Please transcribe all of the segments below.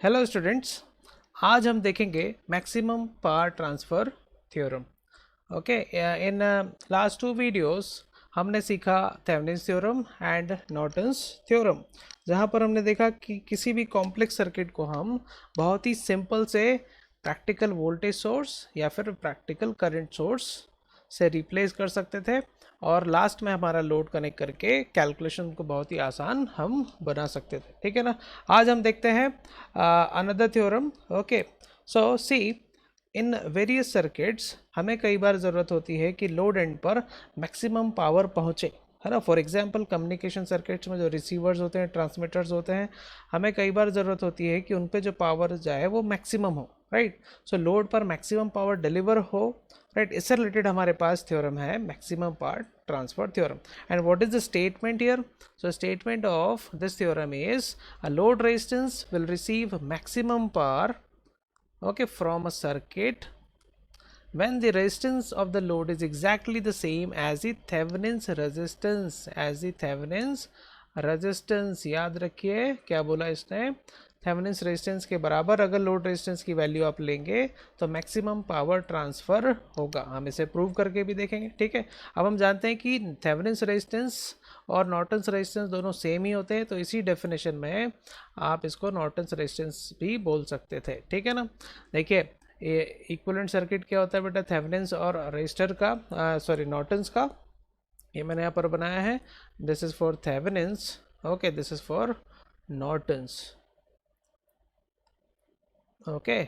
Hello students, आज हम देखेंगे maximum power transfer theorem. Okay, in last two videos हमने सीखा Thevenin's theorem and Norton's theorem, जहां पर हमने देखा कि किसी भी कॉम्प्लेक्स सर्किट को हम बहुत ही सिंपल से प्रैक्टिकल वोल्टेज सोर्स या फिर प्रैक्टिकल करंट सोर्स से रिप्लेस कर सकते थे, और लास्ट में हमारा लोड कनेक्ट करके कैलकुलेशन को बहुत ही आसान हम बना सकते थे। ठीक है ना। आज हम देखते हैं another theorem. Okay, so see, in various circuits हमें कई बार ज़रूरत होती है कि लोड एंड पर मैक्सिमम पावर पहुँचे, है ना। फॉर एग्जांपल कम्युनिकेशन सर्किट्स में जो रिसीवर्स होते हैं, ट्रांसमीटर्स होते हैं, हमें कई बार ज़रूरत होती है कि उन पे जो पावर जाए वो मैक्सिमम हो, राइट। सो लोड पर मैक्सिमम पावर डिलीवर हो, राइट। इससे रिलेटेड हमारे पास थ्योरम है maximum power transfer theorem. And what is the statement here? So statement of this theorem is a load resistance will receive maximum power, okay, from a circuit when the resistance of the load is exactly the same as the Thevenin's resistance। याद रखिए क्या बोला इसने, Thevenin's resistance के बराबर अगर load resistance की value आप लेंगे तो मैक्सिमम पावर ट्रांसफर होगा। हम इसे प्रूव करके भी देखेंगे। ठीक है, अब हम जानते हैं कि थेवेनिन्स रेजिस्टेंस और नॉर्टन्स रेजिस्टेंस दोनों सेम ही होते हैं, तो इसी डेफिनेशन में आप इसको नॉर्टन्स रेजिस्टेंस भी बोल सकते थे। ठीक है ना। देखिए, ये इक्विवेलेंट सर्किट क्या होता है बेटा, थेवेनिन्स और रेजिस्टर का, सॉरी नॉर्टन्स का। ये मैंने यहाँ पर बनाया है, this is for Thevenin's, okay, this is for Norton's. Okay,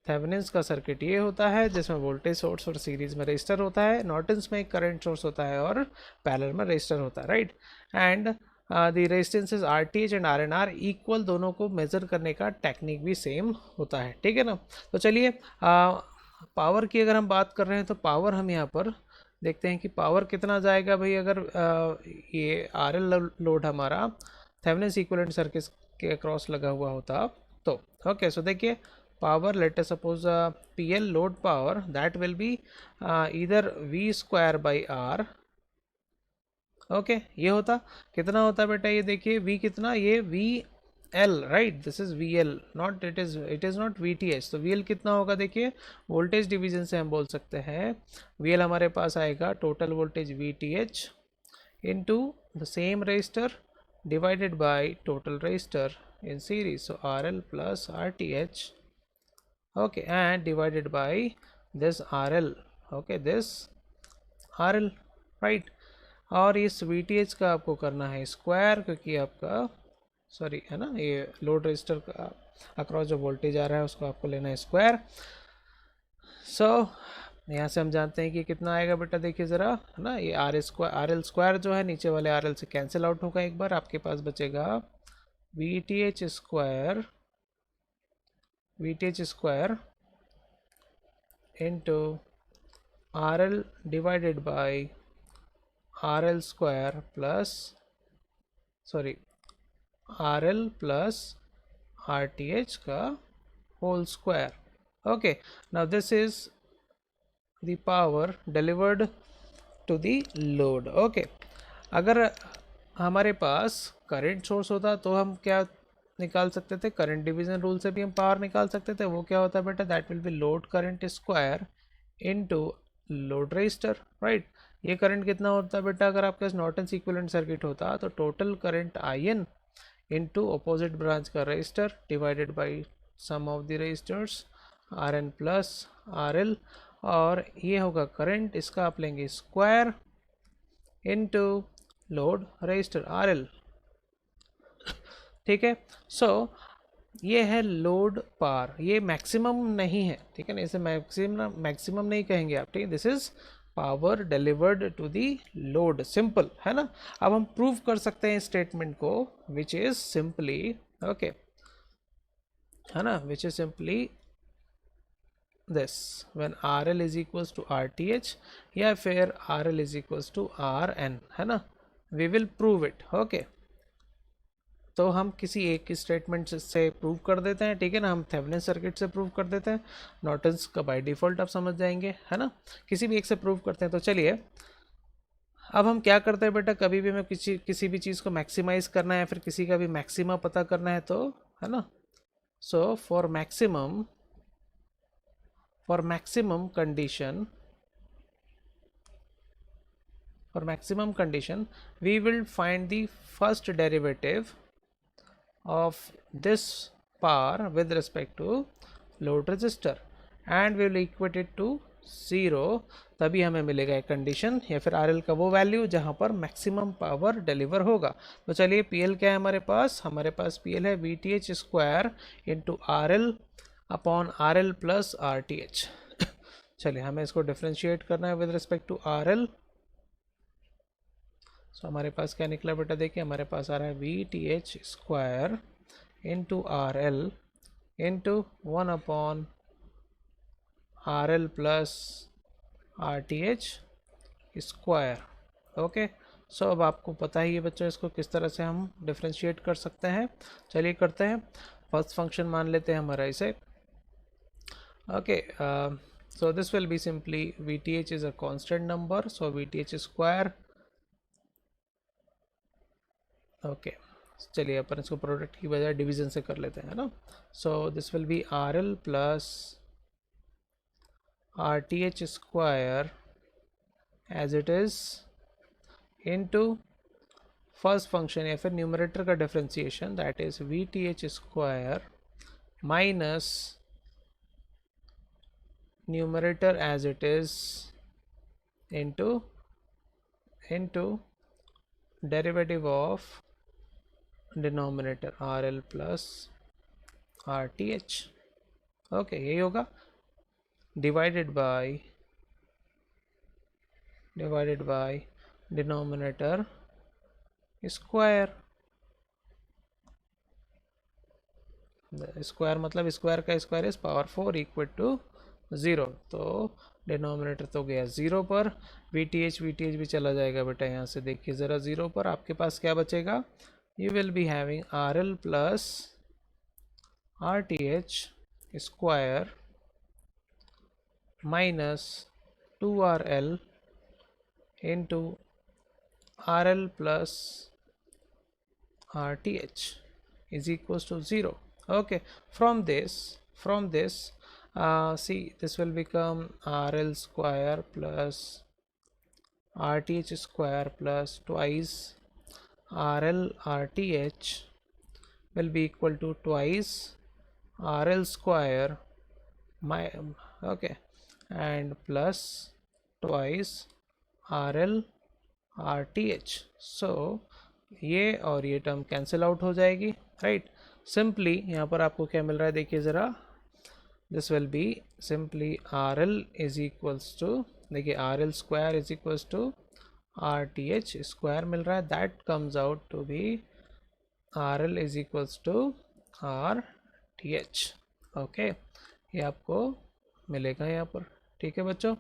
Thevenin's का सर्किट ये होता है जिसमें वोल्टेज सोर्स और सीरीज में रेजिस्टर होता है। नॉर्टन्स में एक करंट सोर्स होता है और पैरेलल में रेजिस्टर होता है, right. And the resistances RTH and RNR equal, दोनों को मेजर करने का टेक्निक भी सेम होता है। ठीक है ना। तो चलिए, पावर की अगर हम बात कर रहे हैं तो पावर हम यहाँ पर देखते हैं कि पावर कितना जाएगा भाई, अगर ये आरएल लोड हमारा थेवेनिन्स इक्विवेलेंट सर्किट के अक्रॉस लगा हुआ होता तो। ओके, सो देखिए, power, let us suppose PL load power, that will be either V square by R। Okay, ये होता कितना होता बेटा, ये देखिए V कितना, ये VL, right, this is VL, not it is not VTH। तो VL कितना होगा, देखिए वोल्टेज डिवीजन से हम बोल सकते हैं VL हमारे पास आएगा total voltage VTH into the same resistor divided by total resistor in series, so RL plus RTH, okay, and divided by this RL, okay, this RL, right। और इस VTH का आपको करना है स्क्वायर, क्योंकि आपका, सॉरी, है ना, ये लोड रेजिस्टर का अक्रॉस जो वोल्टेज आ रहा है उसको आपको लेना है स्क्वायर। सो यहाँ से हम जानते हैं कि कितना आएगा बेटा, देखिए ज़रा, है ना, ये आर एल स्क्वायर जो है नीचे वाले आर एल से कैंसिल आउट होगा एक बार, आपके पास बचेगा VTH square into RL divided by RL square plus, sorry, RL plus RTH का whole square। okay, now this is the power delivered to the load। okay, अगर हमारे पास करंट सोर्स होता तो हम क्या निकाल सकते थे, करंट डिवीजन रूल से भी हम पावर निकाल सकते थे। वो क्या होता है बेटा, that will be load current square into load resistor, right. ये करंट कितना होता है बेटा, अगर आपके पास नॉर्टन्स इक्विवेलेंट सर्किट होता तो total current IN into opposite branch का resistor divided by sum of the resistors RN plus RL, और ये होगा करंट, इसका आप लेंगे square into load resistor RL। ठीक है, सो ये है लोड पावर, ये मैक्सिमम नहीं है, ठीक है ना, इसे मैक्सिमम नहीं कहेंगे आप, ठीक है। This is power delivered to the load, simple है ना। अब हम प्रूव कर सकते हैं स्टेटमेंट को, विच इज सिंपली, ओके, है ना, which is simply this when RL is equals to RTH या फिर RL is equals to RN, है ना, we will prove it। okay, तो हम किसी एक स्टेटमेंट से प्रूव कर देते हैं, ठीक है ना। हम थेवेनिन सर्किट से प्रूव कर देते हैं, नॉर्टन्स का बाय डिफ़ॉल्ट आप समझ जाएंगे, है ना। किसी भी एक से प्रूव करते हैं। तो चलिए, अब हम क्या करते हैं बेटा, कभी भी हमें किसी भी चीज़ को मैक्सिमाइज करना है, फिर किसी का भी मैक्सिमा पता करना है, तो है ना, So for maximum condition, we will find the first derivative of this power with respect to load resistor and we will equate it to 0, तभी हमें मिलेगा एक कंडीशन या फिर RL का वो वैल्यू जहां पर मैक्सिमम पावर डिलीवर होगा। तो चलिए PL क्या है हमारे पास PL है VTH square into RL upon RL plus RTH। चलिए हमें इसको डिफ्रेंशिएट करना है विद रिस्पेक्ट टू RL। सो हमारे पास क्या निकला बेटा, देखिए हमारे पास आ रहा है VTH square into RL into 1 upon RL plus RTH square. Okay, so अब आपको पता ही है बच्चों इसको किस तरह से हम डिफ्रेंशिएट कर सकते हैं। चलिए करते हैं। फर्स्ट फंक्शन मान लेते हैं हमारा इसे। Okay, so this will be simply VTH is a constant number, so VTH square। Okay, चलिए अपन इसको प्रोडक्ट की बजाय डिवीजन से कर लेते हैं ना। So this will be RL plus RTH square as it is into first function या फिर न्यूमरेटर का differentiation that is VTH square minus numerator as it is into derivative of denominator RL plus RTH। Okay, यही होगा divided by denominator square. Square मतलब square का स्क्वायर is power 4 equal to 0। तो denominator तो गया 0 पर, VTH भी चला जाएगा बेटा यहाँ से। देखिए ज़रा 0 पर आपके पास क्या बचेगा, you will be having RL plus RTH square minus 2RL into RL plus RTH is equals to 0। okay, from this see, this will become RL square plus RTH square plus twice RL RTH will be equal to twice RL square okay, and plus twice RL RTH। so ये और ये term cancel out हो जाएगी, right. Simply यहाँ पर आपको क्या मिल रहा है, देखिए ज़रा, this will be simply RL is equals to, देखिए RL square is equals to RTH square मिल रहा है, that comes out to be RL is equals to RTH। Okay, ये आपको मिलेगा यहाँ पर, ठीक है बच्चों।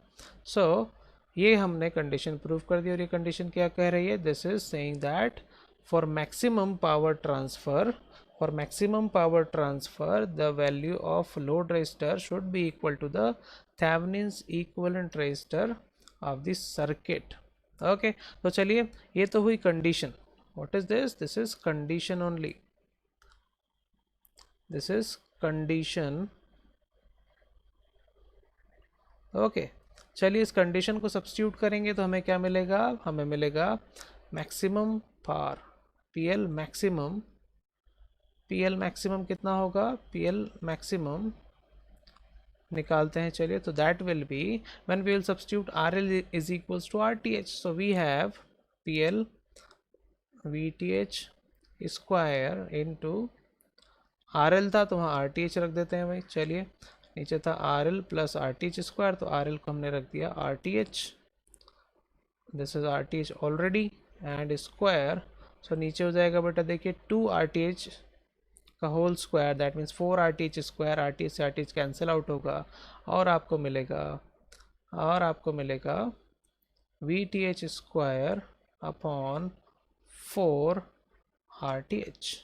सो ये हमने कंडीशन प्रूव कर दी और ये कंडीशन क्या कह रही है, this is saying that for maximum power transfer the value of load resistor should be equal to the Thevenin's equivalent resistor of the circuit। okay, तो चलिए ये तो हुई condition. what is this is condition only, this is condition। Okay, चलिए इस condition को substitute करेंगे तो हमें क्या मिलेगा, हमें मिलेगा मैक्सिमम पावर PL मैक्सिमम कितना होगा, PL मैक्सिमम निकालते हैं चलिए। तो that will be when we will substitute RL is equals to RTH, so we have PL VTH square into RL था तो वहाँ RTH रख देते हैं भाई। चलिए नीचे था RL प्लस RTH स्क्वायर, तो RL को हमने रख दिया RTH, this is RTH already and square. So नीचे हो जाएगा बेटा, देखिए 2 RTH का whole square, that means 4 RTH square, RTH से RTH कैंसिल आउट होगा और आपको मिलेगा VTH square upon 4 RTH।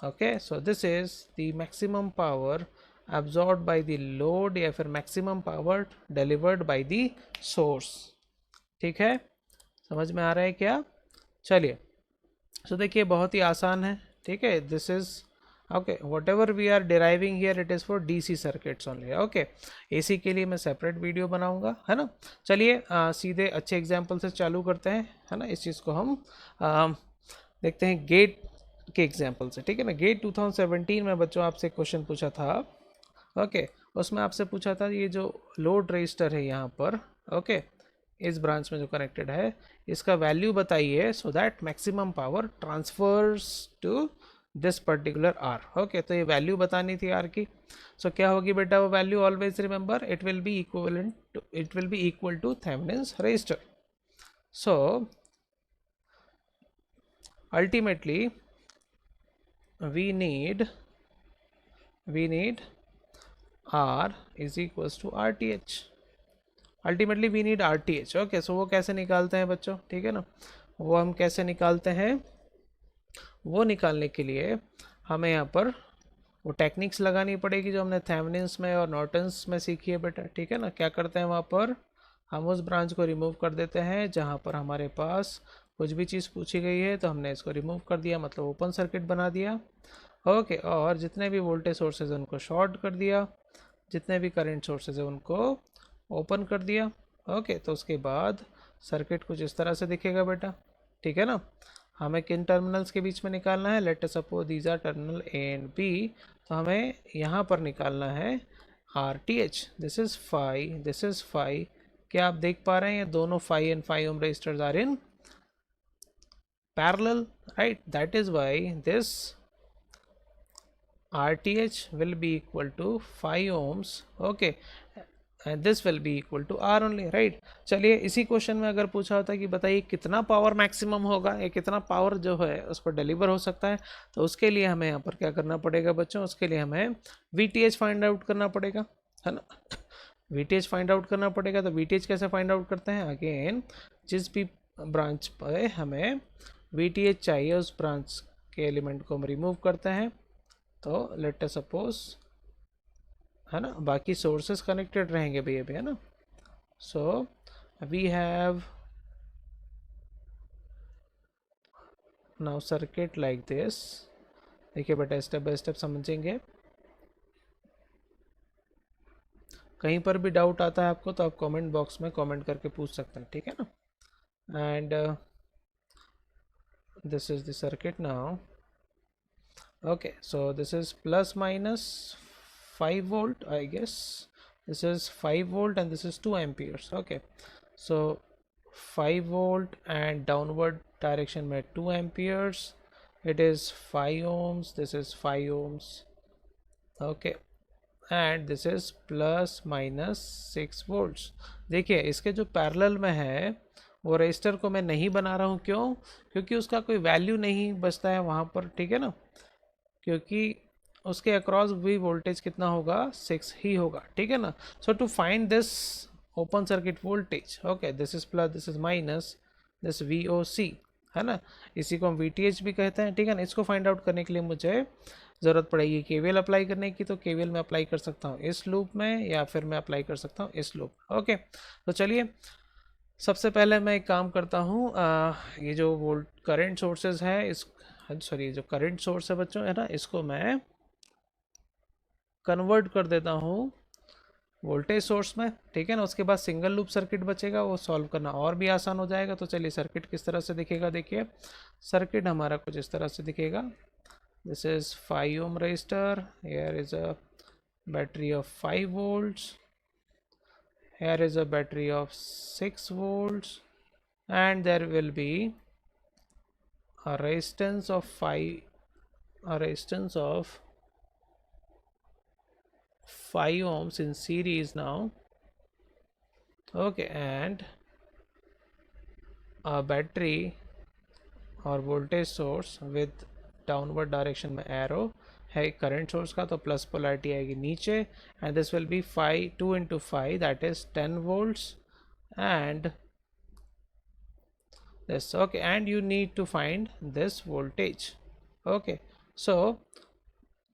Okay, so this is the maximum power absorbed by the load या फिर maximum power delivered by the source. ठीक है, समझ में आ रहा है क्या। चलिए, सो देखिए बहुत ही आसान है, ठीक है। This is okay, whatever we are deriving here it is for DC circuits only. Okay, AC के लिए मैं सेपरेट वीडियो बनाऊंगा, है ना। चलिए सीधे अच्छे एग्जाम्पल से चालू करते हैं, है ना। इस चीज़ को हम देखते हैं गेट के एग्जाम्पल से, ठीक है ना। गेट 2017 में बच्चों आपसे क्वेश्चन पूछा था। ओके, उसमें आपसे पूछा था ये जो लोड रजिस्टर है यहाँ पर, ओके, इस ब्रांच में जो कनेक्टेड है, इसका वैल्यू बताइए so that maximum power transfers to this particular R. Okay, तो ये वैल्यू बतानी थी आर की। सो क्या होगी बेटा वो value? Always remember it will be equal to Thevenin's resistor. So ultimately we need R is equals to RTH। Ultimately we need RTH। Okay, so वो कैसे निकालते हैं बच्चों, ठीक है ना। वो हम कैसे निकालते हैं, वो निकालने के लिए हमें यहाँ पर वो टेक्निक्स लगानी पड़ेगी जो हमने थेवेनिन्स में और नॉर्टन्स में सीखी है बेटा, ठीक है ना। क्या करते हैं वहाँ पर, हम उस ब्रांच को रिमूव कर देते हैं जहाँ पर हमारे पास कुछ भी चीज़ पूछी गई है, तो हमने इसको रिमूव कर दिया, मतलब ओपन सर्किट बना दिया। ओके, और जितने भी वोल्टेज सोर्सेज उनको शॉर्ट कर दिया, जितने भी करंट सोर्सेज है उनको ओपन कर दिया। ओके, तो उसके बाद सर्किट कुछ इस तरह से दिखेगा बेटा, ठीक है ना। हमें किन टर्मिनल्स के बीच में निकालना है, let us suppose these are terminal A and B, तो हमें यहाँ पर निकालना है R T H. This is 5, this is 5। क्या आप देख पा रहे हैं ये दोनों 5 and 5 ohm resistors are in parallel, right. That is why this RTH will be equal to 5 ohms, okay, and this will be equal to R only, right। चलिए इसी क्वेश्चन में अगर पूछा होता है कि बताइए कितना पावर मैक्सिमम होगा या कितना पावर जो है उस पर डिलीवर हो सकता है, तो उसके लिए हमें यहाँ पर क्या करना पड़ेगा बच्चों, उसके लिए हमें VTH फाइंड आउट करना पड़ेगा, है ना। VTH फाइंड आउट करना पड़ेगा। तो VTH कैसे फाइंड आउट करते हैं, अगेन जिस भी ब्रांच पर हमें VTH चाहिए उस ब्रांच के एलिमेंट को हम रिमूव करते हैं। तो लेट अस सपोज, है ना, बाकी सोर्सेस कनेक्टेड रहेंगे भैया भी, है ना। So we have now circuit like this. देखिए बेटा स्टेप बाय स्टेप समझेंगे। कहीं पर भी डाउट आता है आपको तो आप कमेंट बॉक्स में कमेंट करके पूछ सकते हैं, ठीक है ना। And this is the circuit now. Okay, so this is plus minus 5 volt, I guess. This is 5 volt and this is 2 amperes. Okay, so 5 volt and downward direction में 2 amperes. It is 5 ohms. This is 5 ohms. Okay, and this is plus minus 6 volts। देखिए इसके जो parallel में है वो register को मैं नहीं बना रहा हूँ, क्यों? क्योंकि उसका कोई वैल्यू नहीं बचता है वहाँ पर, ठीक है ना। क्योंकि उसके अक्रॉस भी वोल्टेज कितना होगा, 6 ही होगा, ठीक है ना। So to find this open circuit voltage, okay, this is plus, this is minus, this VOC, है ना। इसी को हम VTH भी कहते हैं, ठीक है ना। इसको फाइंड आउट करने के लिए मुझे ज़रूरत पड़ेगी KVL अप्लाई करने की। तो KVL में अप्लाई कर सकता हूँ इस लूप में, या फिर मैं अप्लाई कर सकता हूँ इस लूप में। ओके, तो चलिए सबसे पहले मैं एक काम करता हूँ, ये जो वोल्ट करंट सोर्सेज है इस, सॉरी, जो करंट सोर्स है बच्चों, है ना, इसको मैं कन्वर्ट कर देता हूँ वोल्टेज सोर्स में, ठीक है ना। उसके बाद सिंगल लूप सर्किट बचेगा, वो सॉल्व करना और भी आसान हो जाएगा। तो चलिए सर्किट किस तरह से दिखेगा, देखिए सर्किट हमारा कुछ इस तरह से दिखेगा। This is 5 ohm resistor, here is a battery of 5 volts, here is a battery of 6 volts, and there will be a resistance of 5 ohms in series now, okay, and a battery or voltage source with downward direction में arrow है current source का, तो plus polarity आएगी नीचे, and this will B 2 into 5 that is 10 volts, and this, okay, and you need to find this voltage। okay, so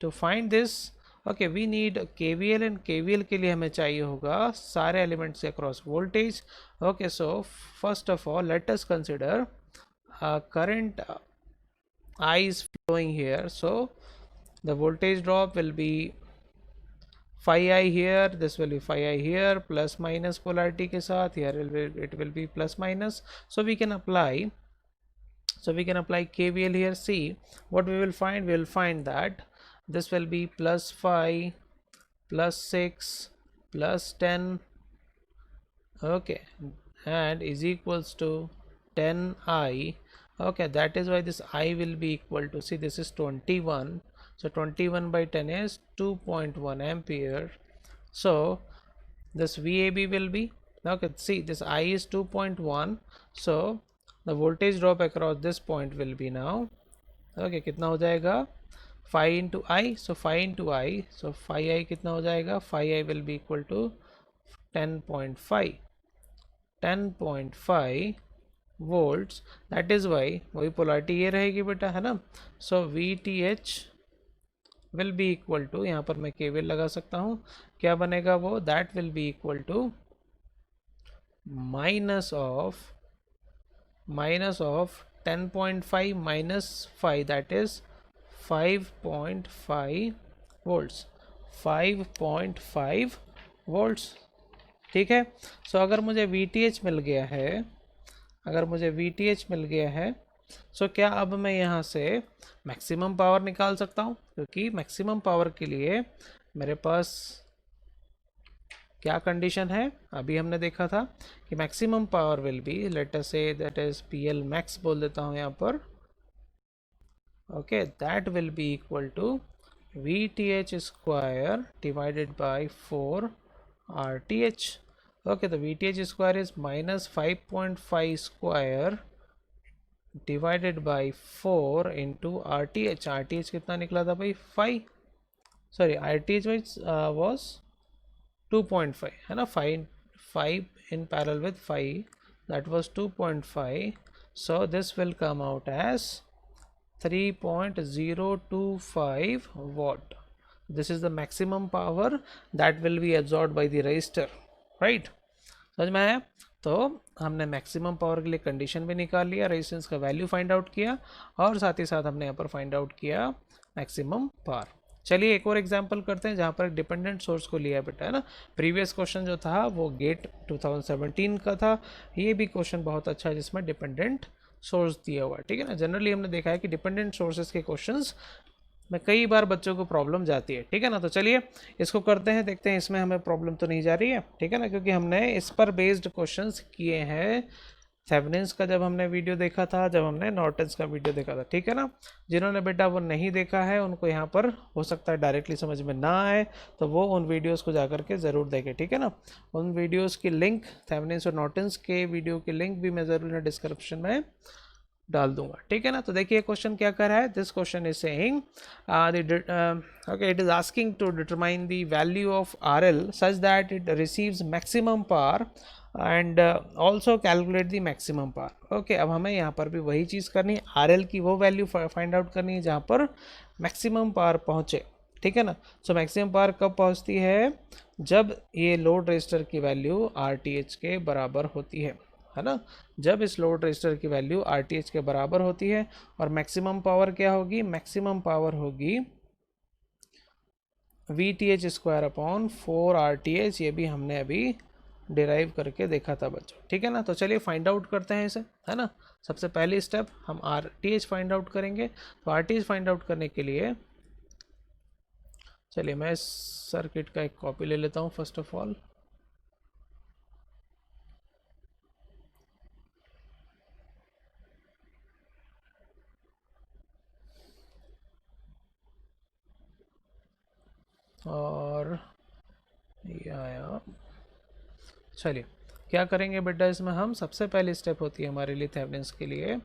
to find this, okay, we need KVL, and KVL के लिए हमें चाहिए होगा सारे elements के across voltage. okay, so first of all let us consider current I is flowing here, so the voltage drop will be phi I here, this will be phi I here, plus minus polarity के साथ, here it will be plus minus. So we can apply KVL here. See what we will find. We will find that this will be plus phi plus 6 plus 10, okay, and is equals to 10I. Okay, that is why this I will be equal to, see, this is 21, so 21 by 10 is 2.1 ampere. So this VAB will be, okay, see, this I is 2.1, so the voltage drop across this point will be now, okay, कितना हो जाएगा, phi into I, so phi into I, so phi I कितना हो जाएगा, phi I will be equal to 10.5 volts. That is why वही polarity ये रहेगी बेटा, है ना. सो VTH will be equal to, यहाँ पर मैं KVL लगा सकता हूँ, क्या बनेगा वो, that will be equal to minus of 10.5 minus 5, that is 5.5 volts, 5.5 volts. ठीक है. सो अगर मुझे VTH मिल गया है, सो क्या अब मैं यहाँ से मैक्सिमम पावर निकाल सकता हूँ, क्योंकि मैक्सिमम पावर के लिए मेरे पास क्या कंडीशन है, अभी हमने देखा था कि maximum power will be, let us say that is PL max बोल देता हूँ यहाँ पर, okay, that will be equal to VTH square divided by 4 RTH. Okay, तो VTH square is minus 5.5 square divided by 4 into RTH. RTH कितना निकला था भाई, 5, सॉरी RTH वाज 2.5, है ना, 5 in parallel with 5, that was 2.5, so this will come out as 3.025 watt. This is the maximum power that will be absorbed by the resistor, right? समझ में आया. तो हमने मैक्सिमम पावर के लिए कंडीशन भी निकाल लिया, रेजिस्टेंस का वैल्यू फाइंड आउट किया, और साथ ही साथ हमने यहाँ पर फाइंड आउट किया मैक्सिमम पावर. चलिए एक और एग्जांपल करते हैं जहाँ पर डिपेंडेंट सोर्स को लिया बेटा, है ना. प्रीवियस क्वेश्चन जो था वो गेट 2017 का था, ये भी क्वेश्चन बहुत अच्छा है जिसमें डिपेंडेंट सोर्स दिया हुआ है. ठीक है ना. जनरली हमने देखा है कि डिपेंडेंट सोर्सेज के क्वेश्चंस में कई बार बच्चों को प्रॉब्लम जाती है. ठीक है ना. तो चलिए इसको करते हैं, देखते हैं इसमें हमें प्रॉब्लम तो नहीं जा रही है. ठीक है ना, क्योंकि हमने इस पर बेस्ड क्वेश्चंस किए हैं थेवेनिन्स का जब हमने वीडियो देखा था, जब हमने नॉर्टन्स का वीडियो देखा था. ठीक है ना. जिन्होंने बेटा वो नहीं देखा है उनको यहाँ पर हो सकता है डायरेक्टली समझ में ना आए, तो वो उन वीडियोस को जाकर के ज़रूर देखें. ठीक है ना. उन वीडियोस की लिंक, थेवेनिन्स और नॉर्टन्स के वीडियो की लिंक भी मैं ज़रूर डिस्क्रिप्शन में डाल दूंगा. ठीक है ना. तो देखिए क्वेश्चन क्या कर रहा है. This question is saying okay, it is asking to determine the value of RL such that it receives maximum power and also calculate the maximum power. Okay, अब हमें यहाँ पर भी वही चीज़ करनी है, RL की वो वैल्यू फाइंड आउट करनी है जहाँ पर मैक्सिमम पावर पहुँचे. ठीक है ना. सो मैक्सिमम पावर कब पहुँचती है, जब ये लोड रेजिस्टर की वैल्यू RTH के बराबर होती है ना. जब इस लोड रेजिस्टर की वैल्यू RTH के बराबर होती है, और मैक्सिमम पावर क्या होगी, मैक्सिमम पावर होगी VTH स्क्वायर अपॉन 4 RTH. ये भी हमने अभी डिराइव करके देखा था बच्चों. ठीक है ना. तो चलिए फाइंड आउट करते हैं इसे, है ना. सबसे पहली स्टेप हम RTH फाइंड आउट करेंगे. तो RTH फाइंड आउट करने के लिए चलिए मैं इस सर्किट का एक कॉपी ले लेता हूँ फर्स्ट ऑफ ऑल. और ये आया. चलिए क्या करेंगे बेटा, इसमें हम सबसे पहली स्टेप होती है हमारे लिए थेवेनिन्स के लिए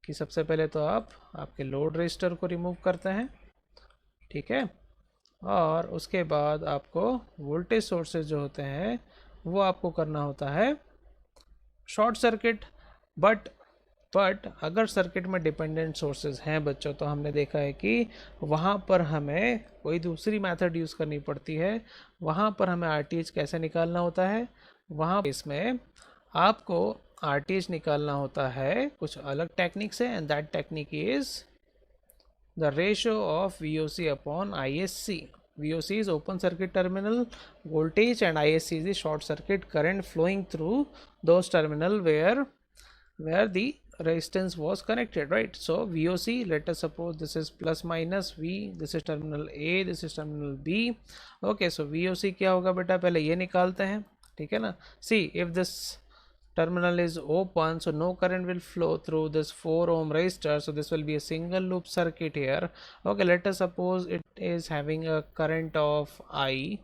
कि सबसे पहले तो आप आपके लोड रेजिस्टर को रिमूव करते हैं. ठीक है. और उसके बाद आपको वोल्टेज सोर्सेज जो होते हैं वो आपको करना होता है शॉर्ट सर्किट. बट अगर सर्किट में डिपेंडेंट सोर्सेज हैं बच्चों, तो हमने देखा है कि वहाँ पर हमें कोई दूसरी मेथड यूज़ करनी पड़ती है. वहाँ पर हमें RTH कैसे निकालना होता है, वहाँ इसमें आपको RTH निकालना होता है कुछ अलग टेक्निक से, and that technique is the ratio of VOC upon ISC. VOC is open circuit terminal voltage and ISC is the short circuit current flowing through those terminal where the resistance was connected, right? So VOC, let us suppose this is plus minus V, this is terminal A, this is terminal B. Okay, so VOC क्या होगा बेटा, पहले ये निकालते हैं, ठीक है ना. See, if this terminal is open, so no current will flow through this 4 ohm resistor, so this will be a single loop circuit here. Okay, let us suppose it is having a current of I.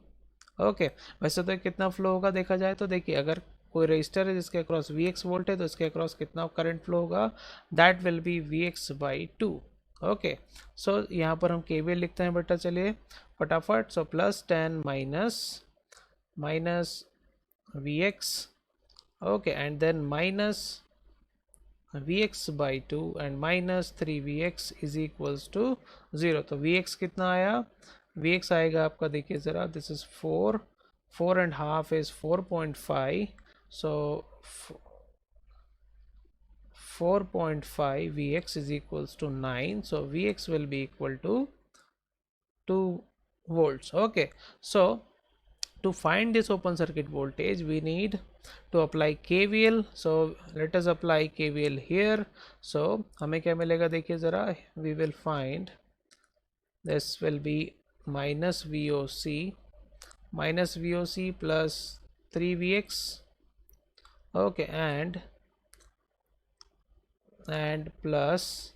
Okay वैसे तो कितना flow होगा देखा जाए तो देखिए, अगर कोई रजिस्टर है जिसके अक्रॉस Vx वोल्ट है तो इसके अक्रॉस कितना करंट फ्लो होगा, that will be Vx/2. Okay, so यहाँ पर हम KVL लिखते हैं बेटा, चलिए फटाफट. So plus 10 minus Vx, okay, and then minus Vx/2 and minus 3Vx is equals to 0. तो Vx कितना आया, Vx आएगा आपका, देखिए ज़रा, this is 4 and half is 4.5, so 4.5 Vx is equals to 9, so Vx will be equal to 2 volts. Okay, so to find this open circuit voltage we need to apply KVL. so let us apply KVL here. so हमें क्या मिलेगा, देखिए ज़रा, we will find this will be minus VOC plus 3Vx, okay, and plus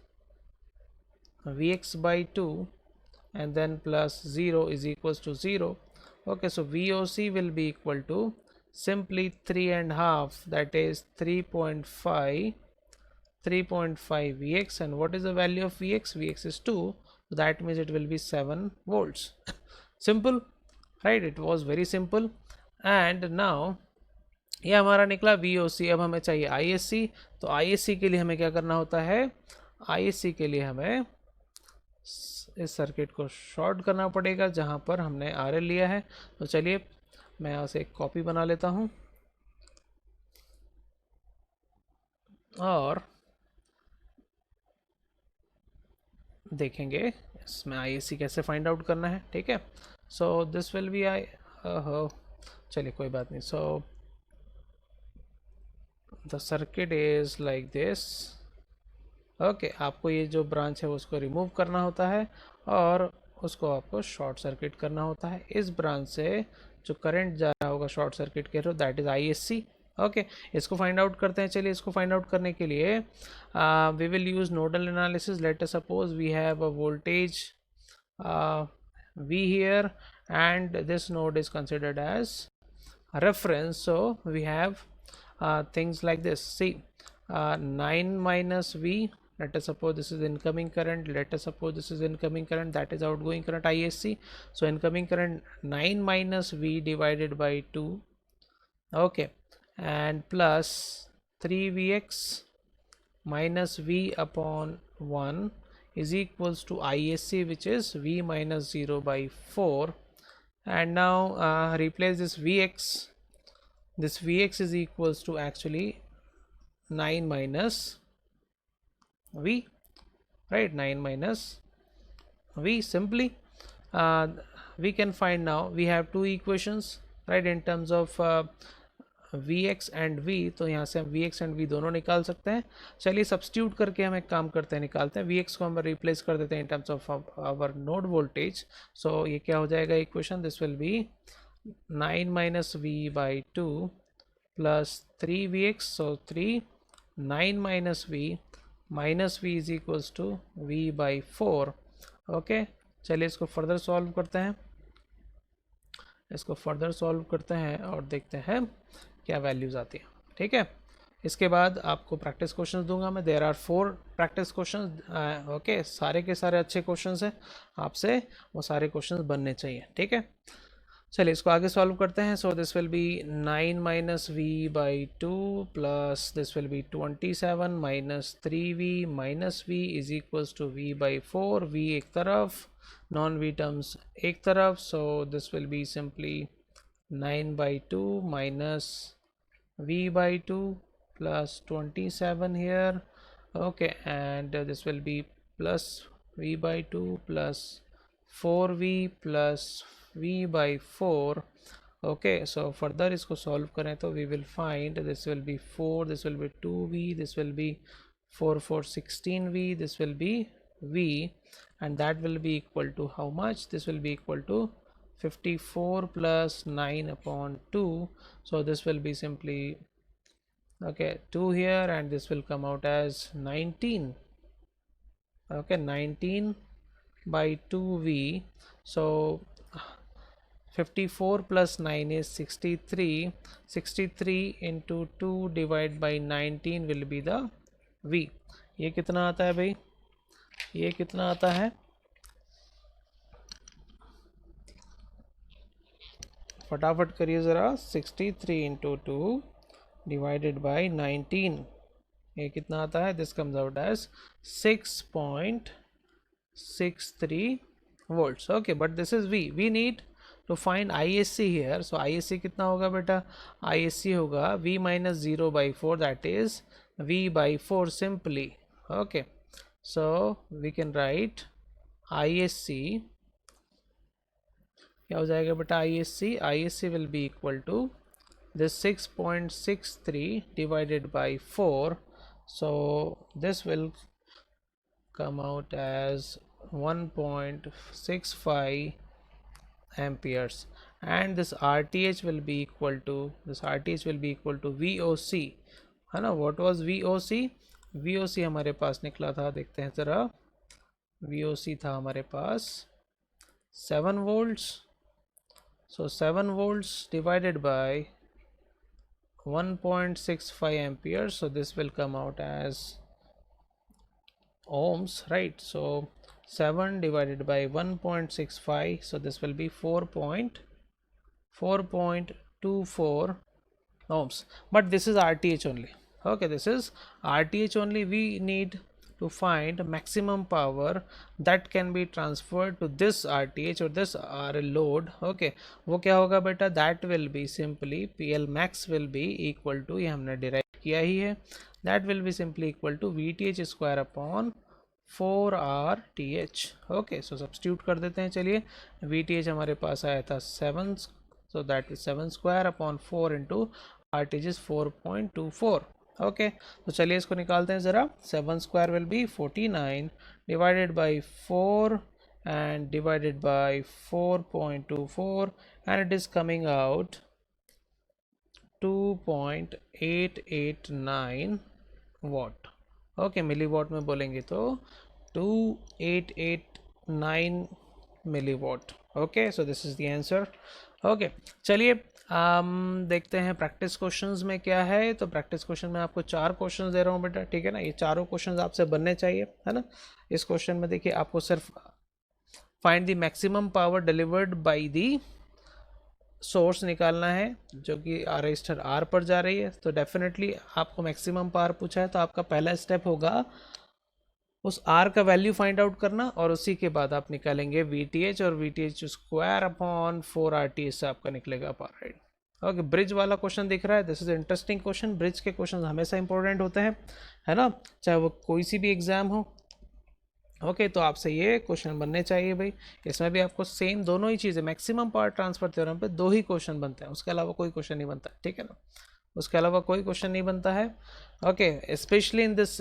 Vx/2 and then plus 0 is equals to 0. Okay, so VOC will be equal to simply 3.5, that is 3.5 Vx. And what is the value of Vx? Vx is 2, so that means it will be 7 volts. Simple, right? It was very simple. And now ये हमारा निकला VOC. अब हमें चाहिए ISC. तो ISC के लिए हमें क्या करना होता है, ISC के लिए हमें इस सर्किट को शॉर्ट करना पड़ेगा जहाँ पर हमने RL लिया है. तो चलिए मैं यहाँ से एक कॉपी बना लेता हूँ और देखेंगे इसमें ISC कैसे फाइंड आउट करना है, ठीक है. सो दिस विल बी चलिए कोई बात नहीं. So the circuit is like this. Okay, आपको ये जो ब्रांच है उसको रिमूव करना होता है और उसको आपको शॉर्ट सर्किट करना होता है. इस ब्रांच से जो करंट जा रहा होगा शॉर्ट सर्किट के through, that is ISC. Okay, इसको फाइंड आउट करते हैं. चलिए इसको फाइंड आउट करने के लिए we will use nodal analysis. Let us suppose we have a voltage V here and this node is considered as a reference. So we have things like this. See, 9 minus V, let us suppose this is incoming current, let us suppose this is incoming current, that is outgoing current ISC. So incoming current 9 minus V divided by 2, okay, and plus 3Vx minus V upon 1 is equals to ISC, which is V minus 0 by 4. And now replace this Vx. This Vx is equals to actually 9 minus V, right? 9 minus V. Simply we can find, now we have two equations, right, in terms of Vx and V. तो यहाँ से हम Vx and V दोनों निकाल सकते हैं. चलिए substitute करके हम एक काम करते हैं, निकालते हैं. Vx को हम रिप्लेस कर देते हैं in terms of our node voltage. So ये क्या हो जाएगा equation, this will be 9 minus V by 2 plus 3Vx. so 3 9 minus V is equals to V by 4. Okay, चलिए इसको फर्दर सॉल्व करते हैं. इसको फर्दर सॉल्व करते हैं और देखते हैं क्या वैल्यूज़ आती है, ठीक है. इसके बाद आपको प्रैक्टिस क्वेश्चंस दूंगा मैं. There are 4 practice questions. Okay, सारे के सारे अच्छे क्वेश्चंस हैं, आपसे वो सारे क्वेश्चंस बनने चाहिए, ठीक है. चलिए इसको आगे सॉल्व करते हैं. सो this will be 9 minus V by 2 plus this will be 27 minus 3V minus V is equals to V by 4. V एक तरफ, नॉन V टर्म्स एक तरफ. सो this will be simply 9 by 2 minus V by 2 plus 27 here. Okay, and this will be plus v by 2 plus 4v plus v by 4. Okay, so further इसको solve करें तो we will find this will be 4, this will be 2v, this will be 4 4 16v, this will be v, and that will be equal to how much? This will be equal to 54 plus 9 upon 2. So this will be simply, okay, 2 here, and this will come out as 19. Okay, 19 by 2v. So 54 plus 9 is 63. 63 into 2 divided by 19 will be the v. ये कितना आता है भाई? ये कितना आता है? फटाफट करिए ज़रा. 63 into 2 divided by 19. ये कितना आता है? This comes out as 6.63 volts. Okay, but this is V. We need to find ISC here. So ISC कितना होगा बेटा? ISC होगा V minus 0 by 4, that is V by 4 simply. Okay, so we can write ISC. क्या हो जाएगा बेटा ISC? ISC will be equal to this 6.63 divided by 4. So this will come out as 1.65 amperes, and this RTH will be equal to VOC, है ना. What was VOC? VOC हमारे पास निकला था, देखते हैं ज़रा. VOC था हमारे पास 7 volts. So 7 volts divided by 1.65 amperes. So this will come out as ohms, right? So 7 divided by 1.65, so this will be 4.24 ohms. But this is RTH only. Okay, this is RTH only. We need to find maximum power that can be transferred to this RTH or this RL load. Okay, वो क्या होगा बेटा? That will be simply PL max will be equal to, ये हमने derive किया ही है, that will be simply equal to VTH square upon 4RTH. Okay, so substitute कर देते हैं. चलिए, VTH हमारे पास आया था 7, so that is 7 square upon 4 into RTH is 4.24. Okay, तो चलिए इसको निकालते हैं ज़रा. 7 square will be 49 divided by 4 and divided by 4.24, and it is coming out 2.889 watt. Okay, milli watt में बोलेंगे तो 2889 milli watt. Okay, so this is the answer. Okay, चलिए देखते हैं प्रैक्टिस क्वेश्चंस में क्या है. तो प्रैक्टिस क्वेश्चन में आपको 4 क्वेश्चंस दे रहा हूँ बेटा, ठीक है ना. ये चारों क्वेश्चंस आपसे बनने चाहिए, है ना. इस क्वेश्चन में देखिए, आपको सिर्फ find the maximum power delivered by the source निकालना है, जो कि रजिस्टर R पर जा रही है. तो डेफिनेटली आपको मैक्सिमम पावर पूछा है, तो आपका पहला स्टेप होगा उस R का वैल्यू फाइंड आउट करना, और उसी के बाद आप निकालेंगे VTH, और VTH स्क्वायर अपॉन 4RTH से आपका निकलेगा पावर, राइट. ओके, ब्रिज वाला क्वेश्चन दिख रहा है. This is interesting question. Bridge के क्वेश्चन हमेशा इंपॉर्टेंट होते हैं, है ना, चाहे वो कोई सी भी एग्जाम हो. ओके, तो आपसे ये क्वेश्चन बनने चाहिए भाई. इसमें भी आपको सेम दोनों ही चीज़ें, मैक्सिमम पावर ट्रांसफर थ्योरम पे 2 ही क्वेश्चन बनते हैं, उसके अलावा कोई क्वेश्चन नहीं बनता, ठीक है ना. उसके अलावा कोई क्वेश्चन नहीं बनता है. Okay, specially in this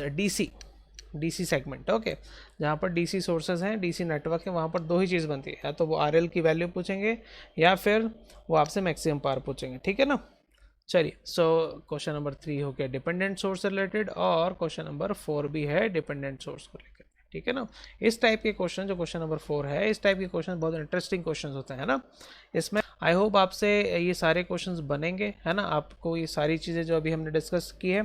DC segment. Okay, जहाँ पर डीसी सोर्सेज हैं, डीसी नेटवर्क है, वहाँ पर 2 ही चीज़ बनती है, या तो वो RL की वैल्यू पूछेंगे, या फिर वो आपसे मैक्सिमम पावर पूछेंगे, ठीक है ना. चलिए, सो क्वेश्चन नंबर 3 हो गया डिपेंडेंट सोर्स से रिलेटेड, और क्वेश्चन नंबर 4 भी है डिपेंडेंट सोर्स को लेकर, ठीक है ना. इस टाइप के क्वेश्चन, जो क्वेश्चन नंबर 4 है, इस टाइप के क्वेश्चन बहुत इंटरेस्टिंग क्वेश्चन होते हैं, है ना. इसमें आई होप आपसे ये सारे क्वेश्चंस बनेंगे, है ना. आपको ये सारी चीज़ें जो अभी हमने डिस्कस की है,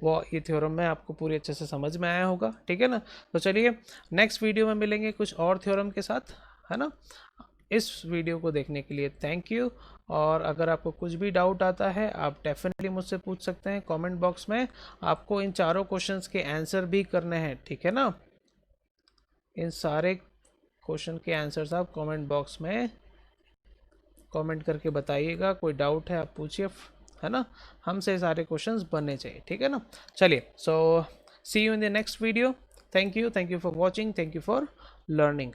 वो ये थ्योरम में आपको पूरी अच्छे से समझ में आया होगा, ठीक है ना. तो चलिए, नेक्स्ट वीडियो में मिलेंगे कुछ और थ्योरम के साथ, है ना. इस वीडियो को देखने के लिए थैंक यू. और अगर आपको कुछ भी डाउट आता है, आप डेफिनेटली मुझसे पूछ सकते हैं कमेंट बॉक्स में. आपको इन चारों क्वेश्चंस के आंसर भी करने हैं, ठीक है ना. इन सारे क्वेश्चन के आंसर्स आप कमेंट बॉक्स में कमेंट करके बताइएगा. कोई डाउट है आप पूछिए, है ना. हमसे सारे क्वेश्चंस बनने चाहिए, ठीक है ना. चलिए, so see you in the next video. Thank you for watching, thank you for learning.